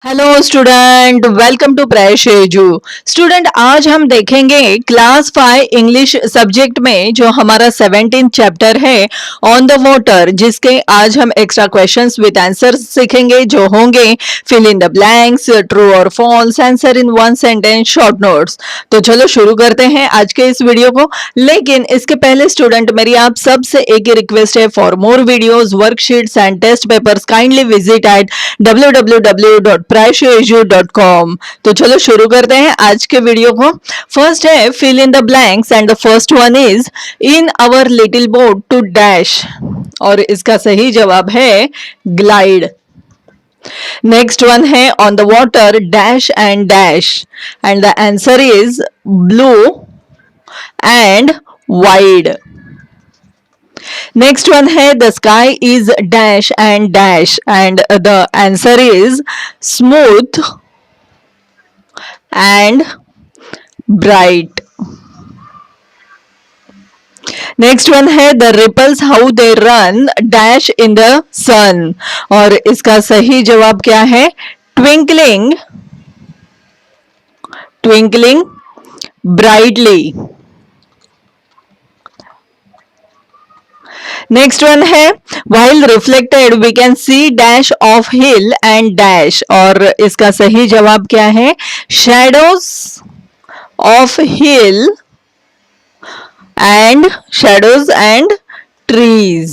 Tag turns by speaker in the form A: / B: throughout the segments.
A: Hello student, welcome to Prash Edu. Student, आज हम देखेंगे क्लास 5 इंग्लिश सब्जेक्ट में जो हमारा 17 चैप्टर है ऑन द वाटर, जिसके आज हम एक्स्ट्रा क्वेश्चंस विद आंसर्स सीखेंगे जो होंगे fill in the blanks, true और false, answer in one sentence, short notes. तो चलो शुरू करते हैं आज के इस वीडियो को। लेकिन इसके पहले स्टूडेंट, मेरी आप सबसे एक ही रिक्वेस्ट है, for more videos, worksheets and test papers kindly visit at www.prashyoedu.com। तो चलो शुरू करते हैं आज के वीडियो को। फर्स्ट है fill in the blanks and the first one is in our little boat to dash, और इसका सही जवाब है ग्लाइड। नेक्स्ट वन है on the water dash and the answer is blue and wide. Next one है the sky is dash and the answer is smooth and bright. Next one है the ripples how they run dash in the sun, और इसका सही जवाब क्या है? Twinkling twinkling brightly. Next one है while reflected we can see dash of hill and dash, और इसका सही जवाब क्या है? shadows of hill and trees।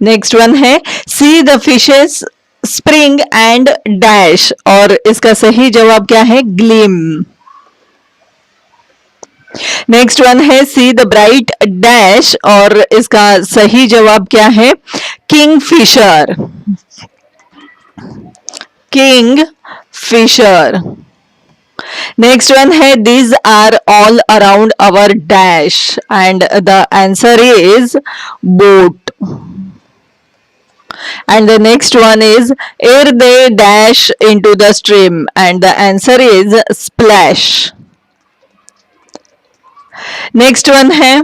A: Next one है see the fishes spring and dash, और इसका सही जवाब क्या है? gleam। नेक्स्ट वन है सी द ब्राइट डैश, और इसका सही जवाब क्या है? Kingfisher. नेक्स्ट वन है these are all around our dash, and the answer is boat. And the next one is ere they dash into the stream, and the answer is splash। Next one है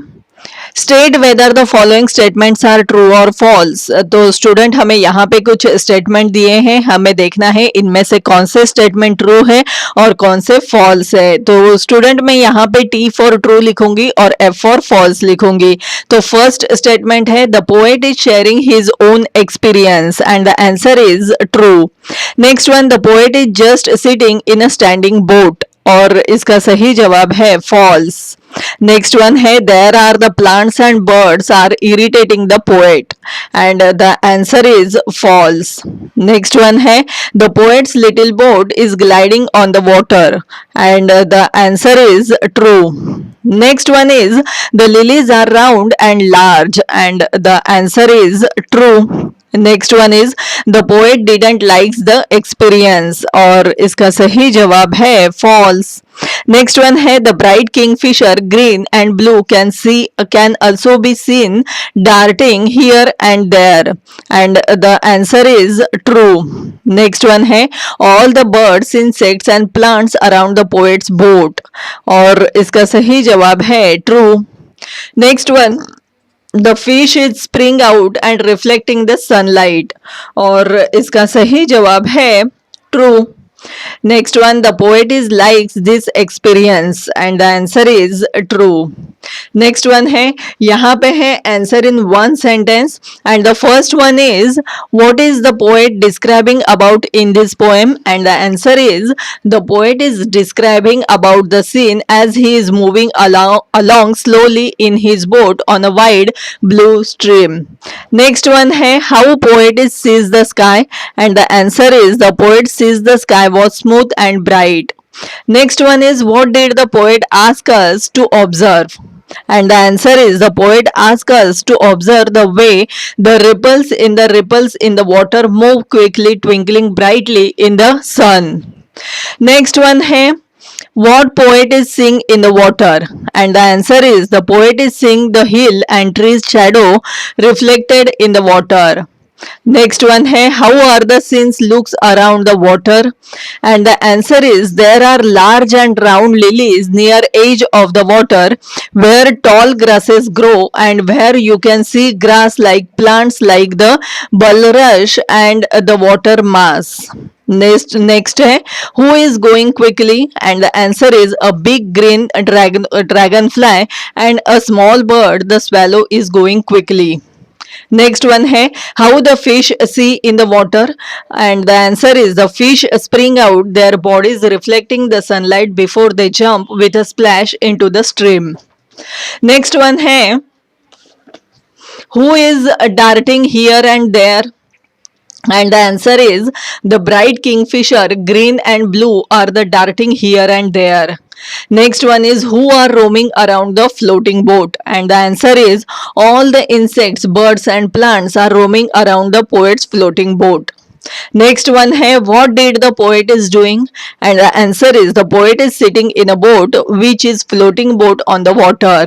A: state whether the following statements are true और false. तो student, हमें यहाँ पे कुछ statement दिए हैं, हमें देखना है इनमें से कौन से स्टेटमेंट ट्रू है और कौन से फॉल्स है। तो स्टूडेंट, मैं यहाँ पे टी फॉर ट्रू लिखूंगी और एफ फॉर फॉल्स लिखूंगी। तो फर्स्ट स्टेटमेंट है the poet is sharing his own experience, and the answer is true. Next one the poet is just sitting in a standing boat, और इसका सही जवाब है फॉल्स। नेक्स्ट वन है there are the plants and birds are irritating the poet, and the answer is false. Next one है the poet's little boat is gliding on the water, and the answer is true. Next one is the lilies are round and large, and the answer is true. Next one is the poet didn't likes the experience, और इसका सही जवाब है false. Next one है the bright kingfisher green and blue can also be seen darting here and there, and the answer is true। Next one है all the birds, insects and plants around the poet's boat, और इसका सही जवाब है true। Next one the fish is spring out and reflecting the sunlight, और इसका सही जवाब है true. Next one the poet is likes this experience, and the answer is true. Next one है यहाँ पे है answer in one sentence, and the first one is what is the poet describing about in this poem, and the answer is the poet is describing about the scene as he is moving along slowly in his boat on a wide blue stream। Next one है how poet is sees the sky, and the answer is the poet sees the sky was smooth and bright। Next one is what did the poet ask us to observe, and the answer is the poet asked us to observe the way the ripples in the water move quickly, twinkling brightly in the sun। Next one है what poet is seeing in the water, and the answer is the poet is seeing the hill and trees shadow reflected in the water। Next one है how are the scenes looks around the water, and the answer is there are large and round lilies near edge of the water where tall grasses grow, and where you can see grass like plants like the bulrush and the water mass। Next है who is going quickly and the answer is a big green dragonfly and a small bird the swallow is going quickly. Next one है how the fish see in the water and the answer is the fish spring out their bodies reflecting the sunlight before they jump with a splash into the stream. Next one है who is darting here and there and the answer is the bright kingfisher green and blue are the darting here and there. Next one is who are roaming around the floating boat and the answer is all the insects birds and plants are roaming around the poet's floating boat. Next one hai what did the poet is doing and the answer is the poet is sitting in a boat which is floating boat on the water.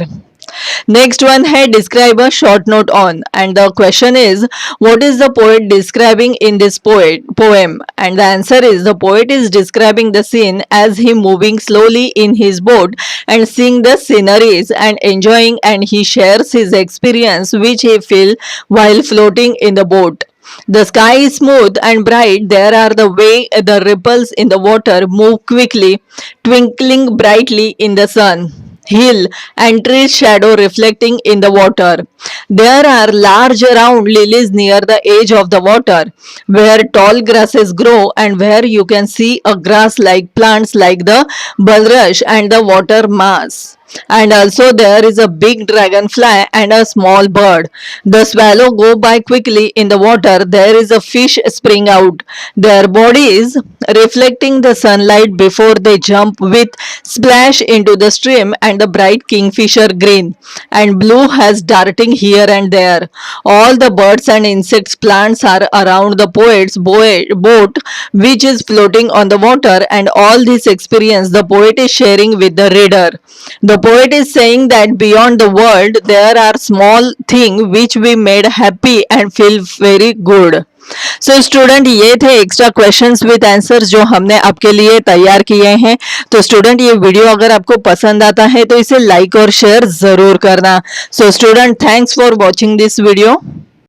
A: Next one hai describe a short note on and the question is what is the poet describing in this poem and the answer is the poet is describing the scene as he moving slowly in his boat and seeing the sceneries and enjoying and he shares his experience which he feel while floating in the boat. The sky is smooth and bright. There are the way the ripples in the water move quickly, twinkling brightly in the sun. Hill and trees shadow reflecting in the water. There are large round lilies near the edge of the water where tall grasses grow and where you can see a grass like plants like the bulrush and the water mass. And also there is a big dragonfly and a small bird. The swallow go by quickly in the water. There is a fish spring out. Their bodies reflecting the sunlight before they jump with splash into the stream and the bright kingfisher green and blue has darting here and there. All the birds and insects plants are around the poet's boat which is floating on the water and all this experience the poet is sharing with the reader. The poet is saying that beyond the world there are small things which we made happy and feel very good. So student ये थे extra questions with answers जो हमने आपके लिए तैयार किए हैं. तो स्टूडेंट ये वीडियो अगर आपको पसंद आता है तो इसे लाइक और शेयर जरूर करना. So student thanks for watching this video.